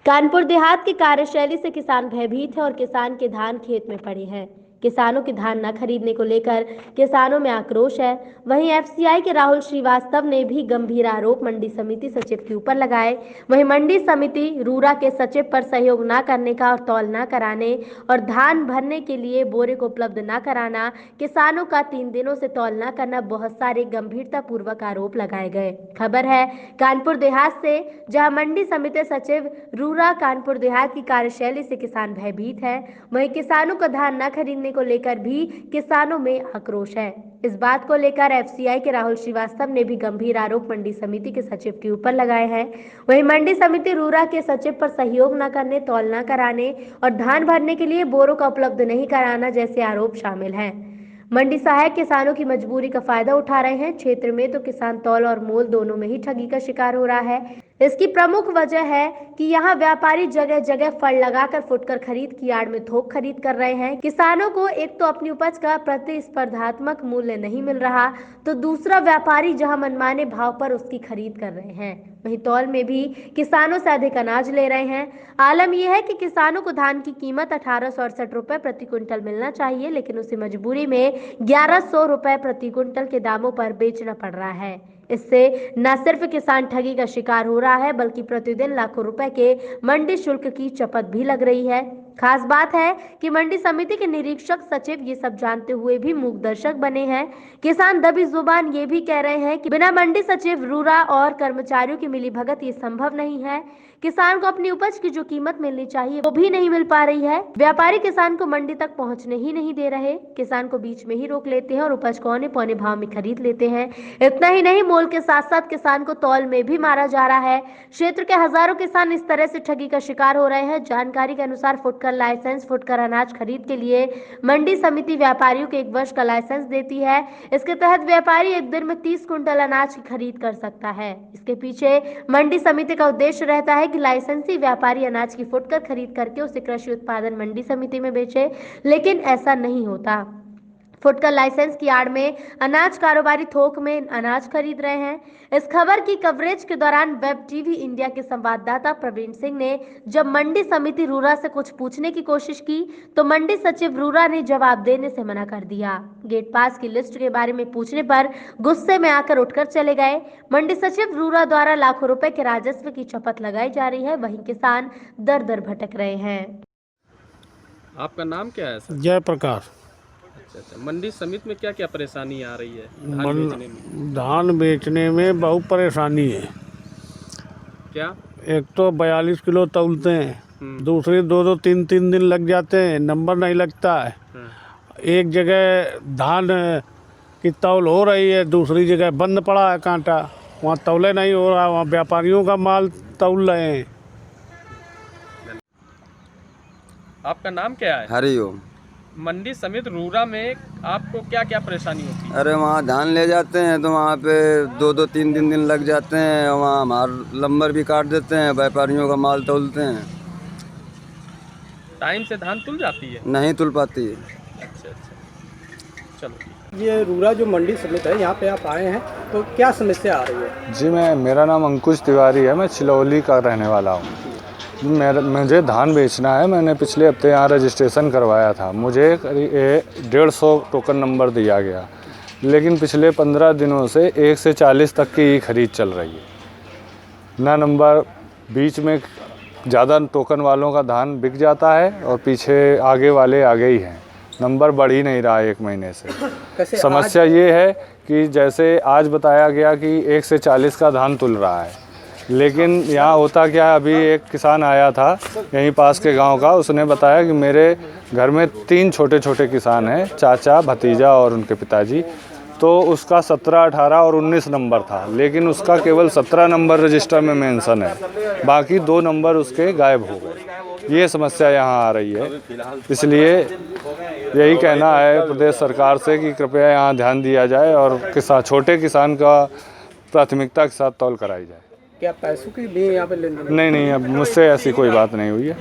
कानपुर देहात की कार्यशैली से किसान भयभीत है और किसान के धान खेत में पड़े हैं। किसानों के धान न खरीदने को लेकर किसानों में आक्रोश है। वहीं एफसीआई के राहुल श्रीवास्तव ने भी गंभीर आरोप मंडी समिति सचिव के ऊपर लगाए। वहीं मंडी समिति रूरा के सचिव पर सहयोग न करने का और तौल न कराने और धान भरने के लिए बोरे को उपलब्ध न कराना, किसानों का 3 दिनों से तौल न करना, बहुत सारे गंभीरता पूर्वक आरोप लगाए गए। खबर है कानपुर देहात से, जहां मंडी समिति सचिव रूरा कानपुर देहात की कार्यशैली से किसान भयभीत है। वहीं किसानों को धान न खरीदने को लेकर भी किसानों में आक्रोश है। इस बात को लेकर एफसीआई के राहुल श्रीवास्तव ने भी गंभीर आरोप मंडी समिति के सचिव के ऊपर लगाए हैं। वहीं मंडी समिति रूरा के सचिव पर सहयोग न करने, तौल न कराने और धान भरने के लिए बोरों का उपलब्ध नहीं कराना जैसे आरोप शामिल हैं। मंडी सहायक किसानों की मजबूरी का फायदा उठा रहे हैं। क्षेत्र में तो किसान तौल और मोल दोनों में ही ठगी का शिकार हो रहा है। इसकी प्रमुख वजह है कि यहाँ व्यापारी जगह जगह फड़ लगाकर फुटकर खरीद की आड़ में थोक खरीद कर रहे हैं। किसानों को एक तो अपनी उपज का प्रतिस्पर्धात्मक मूल्य नहीं मिल रहा, तो दूसरा व्यापारी जहां मनमाने भाव पर उसकी खरीद कर रहे हैं, वहीं तौल में भी किसानों से अधिक अनाज ले रहे हैं। आलम यह है कि किसानों को धान की कीमत 1868 रुपए प्रति क्विंटल मिलना चाहिए, लेकिन उसे मजबूरी में 1100 रुपए प्रति क्विंटल के दामों पर बेचना पड़ रहा है। इससे न सिर्फ किसान ठगी का शिकार हो रहा है, बल्कि प्रतिदिन लाखों रुपए के मंडी शुल्क की चपत भी लग रही है। खास बात है कि मंडी समिति के निरीक्षक सचिव ये सब जानते हुए भी मूक दर्शक बने हैं। किसान दबी जुबान ये भी कह रहे हैं कि बिना मंडी सचिव रूरा और कर्मचारियों की मिलीभगत ये संभव नहीं है। किसान को अपनी उपज की जो कीमत मिलनी चाहिए वो भी नहीं मिल पा रही है। व्यापारी किसान को मंडी तक पहुंचने ही नहीं दे रहे, किसान को बीच में ही रोक लेते हैं और उपज को औने पौने भाव में खरीद लेते हैं। इतना ही नहीं, मोल के साथ साथ किसान को तौल में भी मारा जा रहा है। क्षेत्र के हजारों किसान इस तरह से ठगी का शिकार हो रहे हैं। जानकारी के अनुसार फुटकर लाइसेंस, फुटकर अनाज खरीद के लिए मंडी समिति व्यापारियों को 1 वर्ष का लाइसेंस देती है। इसके तहत व्यापारी एक दिन में 30 कुंटल अनाज की खरीद कर सकता है। इसके पीछे मंडी समिति का उद्देश्य रहता है कि लाइसेंसी व्यापारी अनाज की फुटकर खरीद करके उसे कृषि उत्पादन मंडी समिति में बेचे, लेकिन ऐसा नहीं होता। फुटकर लाइसेंस की आड़ में अनाज कारोबारी थोक में अनाज खरीद रहे हैं। इस खबर की कवरेज के दौरान वेब टीवी इंडिया के संवाददाता प्रवीण सिंह ने जब मंडी समिति रूरा से कुछ पूछने की कोशिश की, तो मंडी सचिव रूरा ने जवाब देने से मना कर दिया। गेट पास की लिस्ट के बारे में पूछने पर गुस्से में आकर उठकर चले गए। मंडी सचिव रूरा द्वारा लाखों रुपए के राजस्व की चपत लगाई जा रही है, वहीं किसान दर दर भटक रहे हैं। आपका नाम क्या है सर? जयप्रकाश। अच्छा, मंडी समिति में क्या क्या परेशानी आ रही है धान बेचने में बहुत परेशानी है। क्या? एक तो 42 किलो तौलते हैं, दूसरे 2-2, 3-3 दिन लग जाते हैं, नंबर नहीं लगता है। एक जगह धान की तौल हो रही है, दूसरी जगह बंद पड़ा है कांटा, वहाँ तौले नहीं हो रहा, वहाँ व्यापारियों का माल तौल रहे हैं। आपका नाम क्या है? हरिओम। मंडी समिति रूरा में आपको क्या क्या परेशानी होती है? अरे वहाँ धान ले जाते हैं तो वहाँ पे 2-2, 3 दिन लग जाते हैं, वहाँ हमारा नंबर भी काट देते हैं, व्यापारियों का माल तौलते हैं। टाइम से धान तुल जाती है? नहीं तुल पाती है। अच्छा, चलो। ये रूरा जो मंडी समिति है, यहाँ पे आप आए हैं तो क्या समस्या आ रही है? जी, मेरा नाम अंकुश तिवारी है, मैं छिलौली का रहने वाला हूँ। मुझे धान बेचना है। मैंने पिछले हफ्ते यहाँ रजिस्ट्रेशन करवाया था, मुझे 150 टोकन नंबर दिया गया, लेकिन पिछले 15 दिनों से 1 से 40 तक की खरीद चल रही है ना। नंबर बीच में ज़्यादा टोकन वालों का धान बिक जाता है और पीछे आगे वाले आगे ही हैं, नंबर बढ़ ही नहीं रहा 1 महीने से। समस्या ये है कि जैसे आज बताया गया कि 1 से 40 का धान तुल रहा है, लेकिन यहाँ होता क्या है, अभी एक किसान आया था यहीं पास के गांव का, उसने बताया कि मेरे घर में 3 छोटे छोटे किसान हैं, चाचा, भतीजा और उनके पिताजी, तो उसका 17, 18 और 19 नंबर था, लेकिन उसका केवल 17 नंबर रजिस्टर में मेंशन है, बाकी 2 नंबर उसके गायब हो गए। ये समस्या यहाँ आ रही है, इसलिए यही कहना है प्रदेश सरकार से कि कृपया यहाँ ध्यान दिया जाए और छोटे किसान का प्राथमिकता के साथ तौल कराई जाए। क्या पैसों की भी यहाँ पे लेन देन? नहीं, अब मुझसे ऐसी कोई बात नहीं हुई है।